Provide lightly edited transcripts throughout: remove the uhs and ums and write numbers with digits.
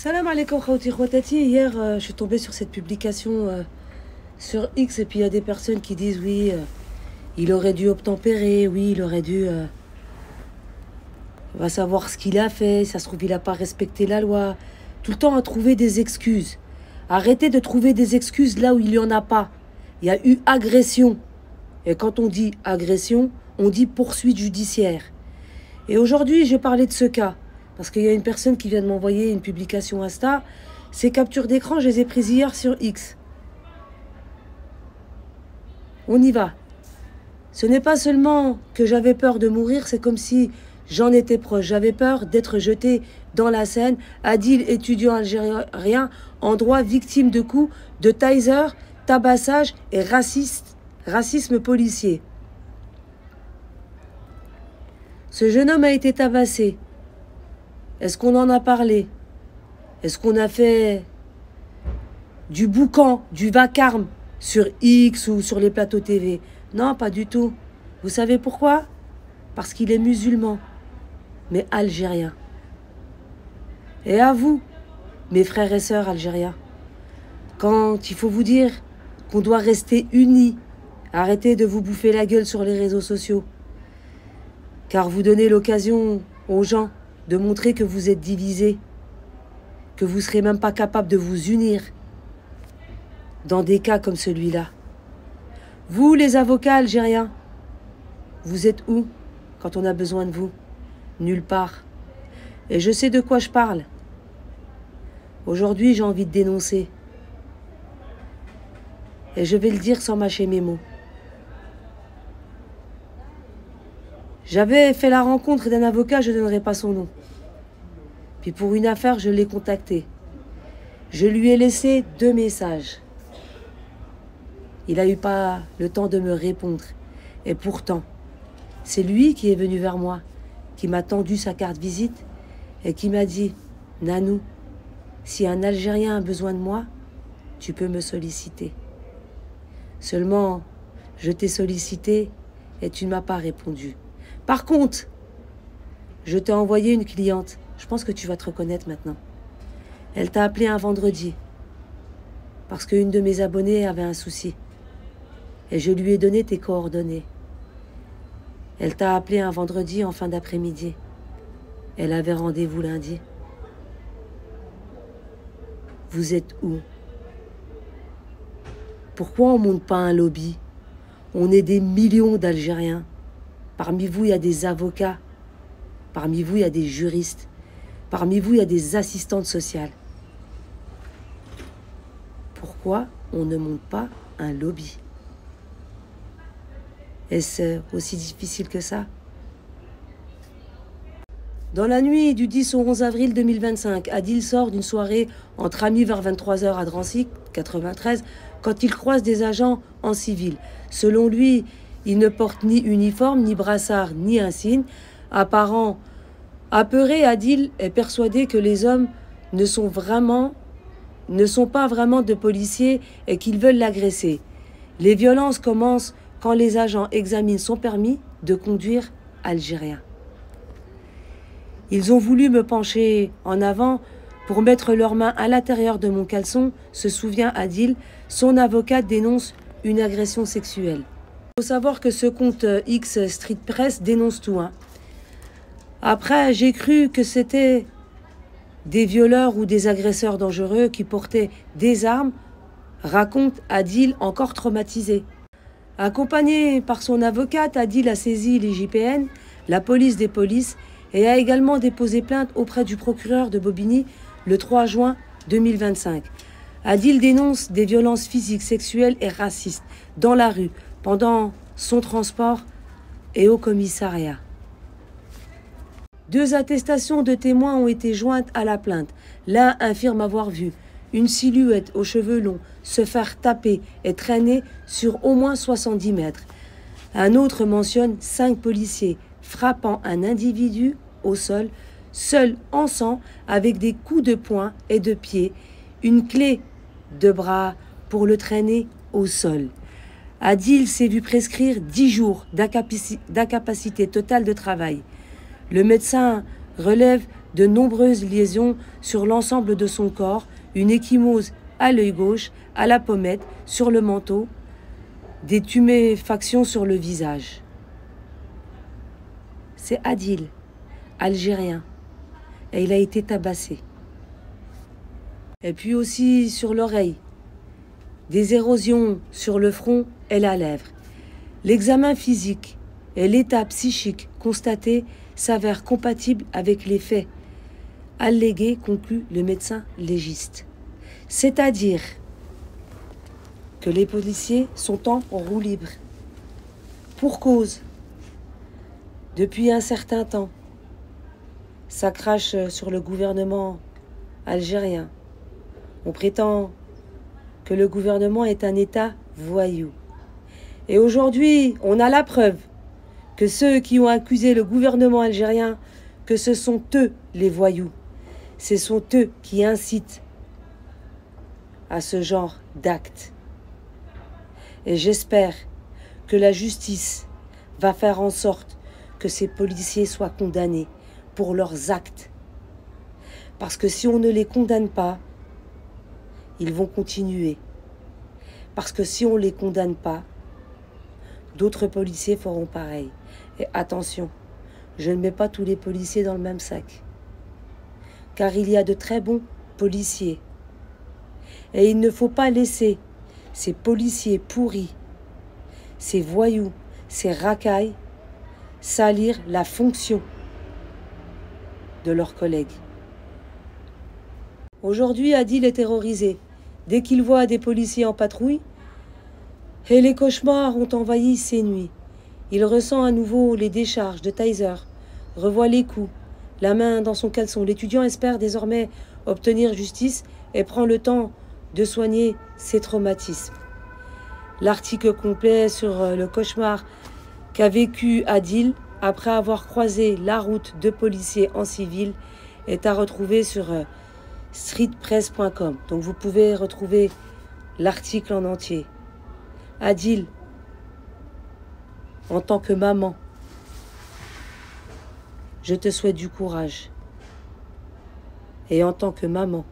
Salam alaikum khawti khawatati. Hier, je suis tombée sur cette publication sur X et puis il y a des personnes qui disent oui, il aurait dû obtempérer, oui, il aurait dû... on va savoir ce qu'il a fait, ça se trouve il n'a pas respecté la loi. Tout le temps à trouver des excuses. Arrêtez de trouver des excuses là où il n'y en a pas. Il y a eu agression. Et quand on dit agression, on dit poursuite judiciaire. Et aujourd'hui, je vais parler de ce cas. Parce qu'il y a une personne qui vient de m'envoyer une publication Insta. Ces captures d'écran, je les ai prises hier sur X. On y va. Ce n'est pas seulement que j'avais peur de mourir, c'est comme si j'en étais proche. J'avais peur d'être jeté dans la Seine. Adil, étudiant algérien, en droit, victime de coups, de taser, tabassage et racisme policier. Ce jeune homme a été tabassé. Est-ce qu'on en a parlé? Est-ce qu'on a fait du boucan, du vacarme sur X ou sur les plateaux TV? Non, pas du tout. Vous savez pourquoi? Parce qu'il est musulman, mais algérien. Et à vous, mes frères et sœurs algériens, quand il faut vous dire qu'on doit rester unis, arrêtez de vous bouffer la gueule sur les réseaux sociaux, car vous donnez l'occasion aux gens de montrer que vous êtes divisés, que vous ne serez même pas capable de vous unir dans des cas comme celui-là. Vous, les avocats algériens, vous êtes où quand on a besoin de vous? Nulle part. Et je sais de quoi je parle. Aujourd'hui, j'ai envie de dénoncer. Et je vais le dire sans mâcher mes mots. J'avais fait la rencontre d'un avocat, je ne donnerai pas son nom. Puis pour une affaire, je l'ai contacté. Je lui ai laissé 2 messages. Il n'a eu pas le temps de me répondre. Et pourtant, c'est lui qui est venu vers moi, qui m'a tendu sa carte visite et qui m'a dit « Nanou, si un Algérien a besoin de moi, tu peux me solliciter. » Seulement, je t'ai sollicité et tu ne m'as pas répondu. Par contre, je t'ai envoyé une cliente. Je pense que tu vas te reconnaître maintenant. Elle t'a appelé un vendredi parce qu'une de mes abonnées avait un souci. Et je lui ai donné tes coordonnées. Elle t'a appelé un vendredi en fin d'après-midi. Elle avait rendez-vous lundi. Vous êtes où? Pourquoi on ne monte pas un lobby? On est des millions d'Algériens. Parmi vous, il y a des avocats. Parmi vous, il y a des juristes. Parmi vous, il y a des assistantes sociales. Pourquoi on ne monte pas un lobby? Est-ce aussi difficile que ça? Dans la nuit du 10 au 11 avril 2025, Adil sort d'une soirée entre amis vers 23 h à Drancy, 93, quand il croise des agents en civil. Selon lui, il ne porte ni uniforme, ni brassard, ni insigne. Apparent apeuré, Adil est persuadé que les hommes ne sont pas vraiment de policiers et qu'ils veulent l'agresser. Les violences commencent quand les agents examinent son permis de conduire algérien. Ils ont voulu me pencher en avant pour mettre leurs mains à l'intérieur de mon caleçon, se souvient Adil. Son avocat dénonce une agression sexuelle. Il faut savoir que ce compte X Street Press dénonce tout. Après, j'ai cru que c'était des violeurs ou des agresseurs dangereux qui portaient des armes, raconte Adil, encore traumatisé. Accompagné par son avocate, Adil a saisi l'IGPN, la police des polices, et a également déposé plainte auprès du procureur de Bobigny le 3 juin 2025. Adil dénonce des violences physiques, sexuelles et racistes dans la rue pendant son transport et au commissariat. 2 attestations de témoins ont été jointes à la plainte. L'un affirme avoir vu une silhouette aux cheveux longs se faire taper et traîner sur au moins 70 mètres. Un autre mentionne 5 policiers frappant un individu au sol, seul en sang, avec des coups de poing et de pied, une clé de bras pour le traîner au sol. Adil s'est vu prescrire 10 jours d'incapacité totale de travail. Le médecin relève de nombreuses lésions sur l'ensemble de son corps, une ecchymose à l'œil gauche, à la pommette, sur le manteau, des tuméfactions sur le visage. C'est Adil, algérien, et il a été tabassé. Et puis aussi sur l'oreille, des érosions sur le front et la lèvre. L'examen physique et l'état psychique constaté s'avèrent compatibles avec les faits allégués, conclut le médecin légiste. C'est-à-dire que les policiers sont en roue libre. Pour cause, depuis un certain temps, ça crache sur le gouvernement algérien. On prétend que le gouvernement est un État voyou. Et aujourd'hui, on a la preuve que ceux qui ont accusé le gouvernement algérien, que ce sont eux les voyous. Ce sont eux qui incitent à ce genre d'actes. Et j'espère que la justice va faire en sorte que ces policiers soient condamnés pour leurs actes. Parce que si on ne les condamne pas, ils vont continuer. Parce que si on ne les condamne pas, d'autres policiers feront pareil. Et attention, je ne mets pas tous les policiers dans le même sac. Car il y a de très bons policiers. Et il ne faut pas laisser ces policiers pourris, ces voyous, ces racailles, salir la fonction de leurs collègues. Aujourd'hui, Adil est terrorisé. Dès qu'il voit des policiers en patrouille, et les cauchemars ont envahi ses nuits. Il ressent à nouveau les décharges de taser, revoit les coups, la main dans son caleçon. L'étudiant espère désormais obtenir justice et prend le temps de soigner ses traumatismes. L'article complet sur le cauchemar qu'a vécu Adil après avoir croisé la route de policiers en civil est à retrouver sur streetpress.com. Donc vous pouvez retrouver l'article en entier. Adil, en tant que maman, je te souhaite du courage. Et en tant que maman,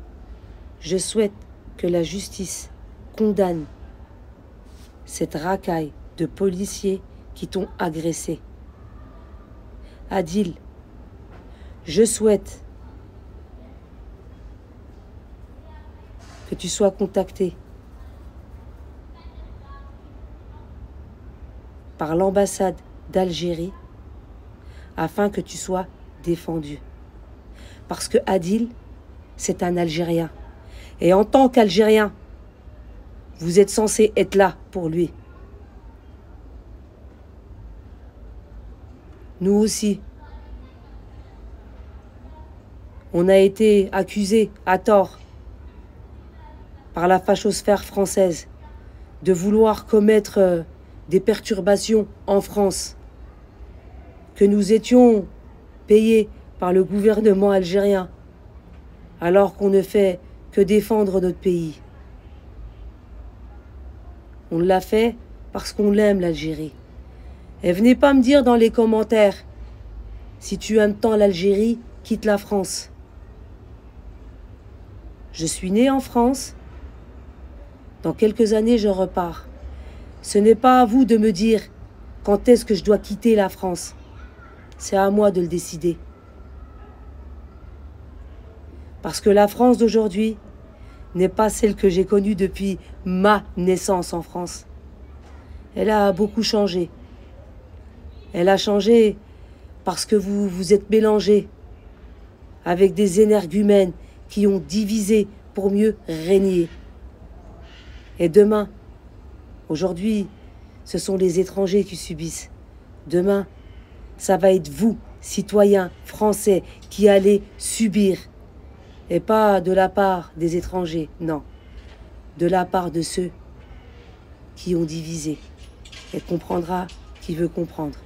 je souhaite que la justice condamne cette racaille de policiers qui t'ont agressé. Adil, je souhaite que tu sois contacté par l'ambassade d'Algérie afin que tu sois défendu. Parce que Adil, c'est un Algérien. Et en tant qu'Algérien, vous êtes censé être là pour lui. Nous aussi, on a été accusés à tort par la fachosphère française de vouloir commettre des perturbations en France, que nous étions payés par le gouvernement algérien, alors qu'on ne fait que défendre notre pays. On l'a fait parce qu'on l'aime, l'Algérie. Et venez pas me dire dans les commentaires, si tu aimes tant l'Algérie, quitte la France. Je suis né en France. Dans quelques années, je repars. Ce n'est pas à vous de me dire quand est-ce que je dois quitter la France. C'est à moi de le décider. Parce que la France d'aujourd'hui n'est pas celle que j'ai connue depuis ma naissance en France. Elle a beaucoup changé. Elle a changé parce que vous vous êtes mélangés avec des énergumènes qui ont divisé pour mieux régner. Et demain, aujourd'hui, ce sont les étrangers qui subissent. Demain, ça va être vous, citoyens français, qui allez subir. Et pas de la part des étrangers, non. De la part de ceux qui ont divisé. Et comprendra qui veut comprendre.